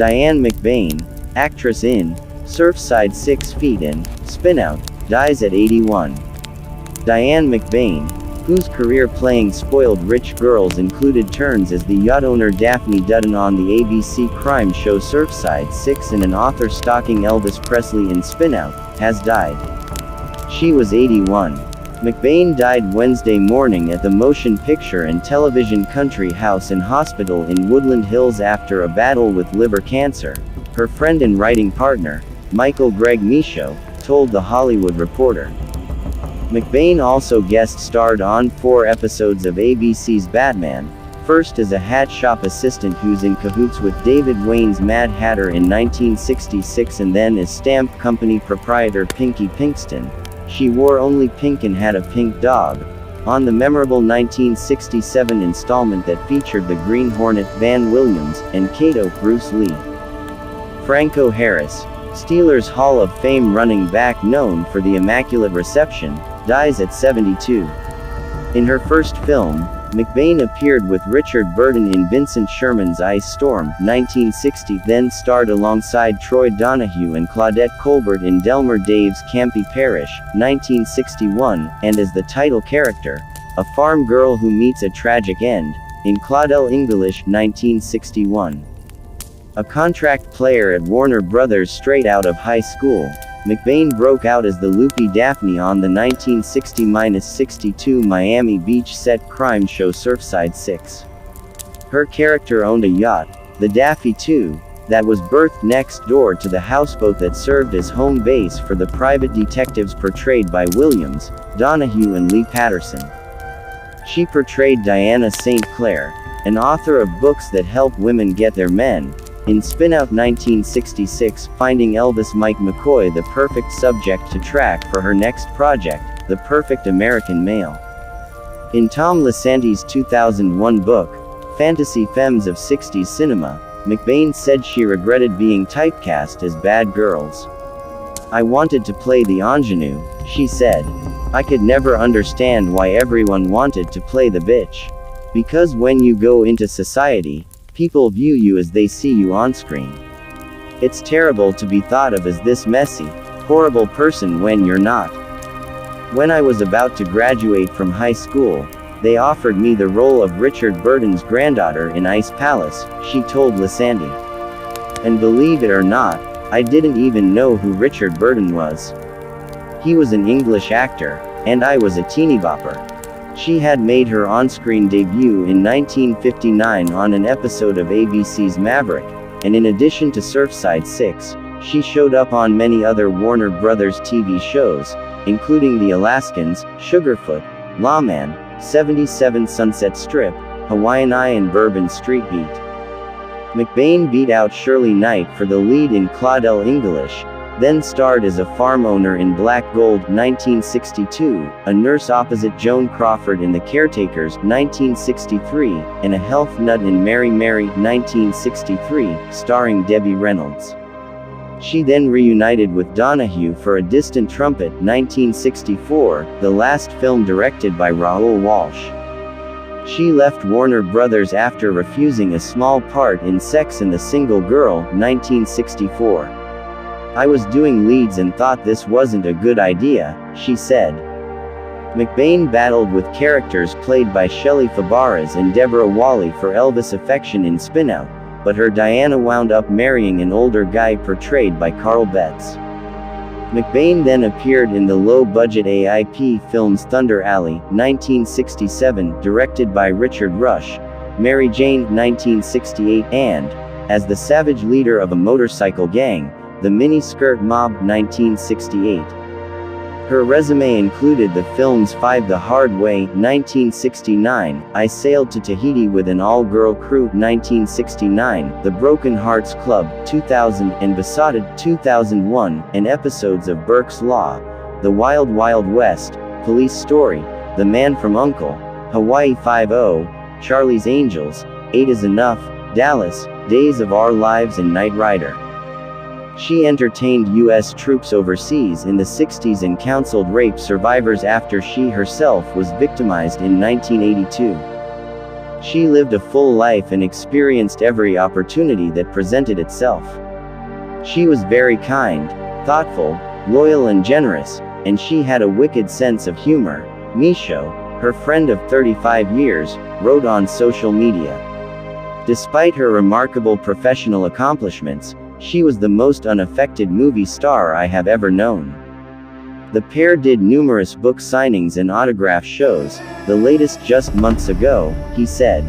Diane McBain, actress in Surfside 6 Feet and Spinout, dies at 81. Diane McBain, whose career playing spoiled rich girls included turns as the yacht owner Daphne Dutton on the ABC crime show Surfside 6 and an author stalking Elvis Presley in Spinout, has died. She was 81. McBain died Wednesday morning at the Motion Picture and Television Country House and Hospital in Woodland Hills after a battle with liver cancer, her friend and writing partner, Michael Greg Michaud, told The Hollywood Reporter. McBain also guest-starred on 4 episodes of ABC's Batman, first as a hat shop assistant who's in cahoots with David Wayne's Mad Hatter in 1966 and then as stamp company proprietor Pinky Pinkston. She wore only pink and had a pink dog, on the memorable 1967 installment that featured the Green Hornet Van Williams and Kato Bruce Lee. Franco Harris, Steelers Hall of Fame running back known for the Immaculate Reception, dies at 72. In her first film, McBain appeared with Richard Burton in Vincent Sherman's Ice Storm, 1960, then starred alongside Troy Donahue and Claudette Colbert in Delmer Dave's Campy Parish, 1961, and as the title character, a farm girl who meets a tragic end, in Claudel English, 1961. A contract player at Warner Brothers straight out of high school, McBain broke out as the loopy Daphne on the 1960-62 Miami Beach set crime show Surfside 6. Her character owned a yacht, the Daffy II, that was berthed next door to the houseboat that served as home base for the private detectives portrayed by Williams, Donahue and Lee Patterson. She portrayed Diana St. Clair, an author of books that help women get their men, in Spinout 1966, finding Elvis Mike McCoy the perfect subject to track for her next project, The Perfect American Male. In Tom Lisanti's 2001 book, Fantasy Femmes of 60s Cinema, McBain said she regretted being typecast as bad girls. "I wanted to play the ingenue," she said. "I could never understand why everyone wanted to play the bitch. Because when you go into society, people view you as they see you on screen. It's terrible to be thought of as this messy, horrible person when you're not. When I was about to graduate from high school, they offered me the role of Richard Burton's granddaughter in Ice Palace," she told Lisanti. "And believe it or not, I didn't even know who Richard Burton was. He was an English actor, and I was a teeny bopper." She had made her on-screen debut in 1959 on an episode of ABC's Maverick, and in addition to Surfside 6, she showed up on many other Warner Brothers TV shows, including The Alaskans, Sugarfoot, Lawman, 77 Sunset Strip, Hawaiian Eye and Bourbon Street Beat. McBain beat out Shirley Knight for the lead in Claudel English, then starred as a farm owner in Black Gold, 1962, a nurse opposite Joan Crawford in The Caretakers, 1963, and a health nut in Mary Mary, 1963, starring Debbie Reynolds. She then reunited with Donahue for A Distant Trumpet, 1964, the last film directed by Raoul Walsh. She left Warner Brothers after refusing a small part in Sex and the Single Girl, 1964. "I was doing leads and thought this wasn't a good idea," she said. McBain battled with characters played by Shelley Fabares and Deborah Wally for Elvis affection in Spinout, but her Diana wound up marrying an older guy portrayed by Carl Betts. McBain then appeared in the low-budget AIP films Thunder Alley, 1967, directed by Richard Rush, Mary Jane, 1968, and, as the savage leader of a motorcycle gang, The Mini-Skirt Mob, 1968. Her resume included the films 5 The Hard Way, 1969, I Sailed to Tahiti with an All-Girl Crew, 1969, The Broken Hearts Club, 2000, and Besotted, 2001, and episodes of Burke's Law, The Wild Wild West, Police Story, The Man from U.N.C.L.E., Hawaii Five-0, Charlie's Angels, 8 is Enough, Dallas, Days of Our Lives and Knight Rider. She entertained U.S. troops overseas in the 60s and counseled rape survivors after she herself was victimized in 1982. She lived a full life and experienced every opportunity that presented itself. She was very kind, thoughtful, loyal and generous, and she had a wicked sense of humor, Michaud, her friend of 35 years, wrote on social media. Despite her remarkable professional accomplishments, she was the most unaffected movie star I have ever known. The pair did numerous book signings and autograph shows, the latest just months ago, he said.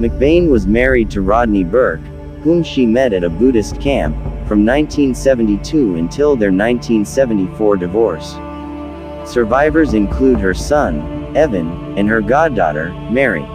McBain was married to Rodney Burke, whom she met at a Buddhist camp, from 1972 until their 1974 divorce. Survivors include her son, Evan, and her goddaughter, Mary.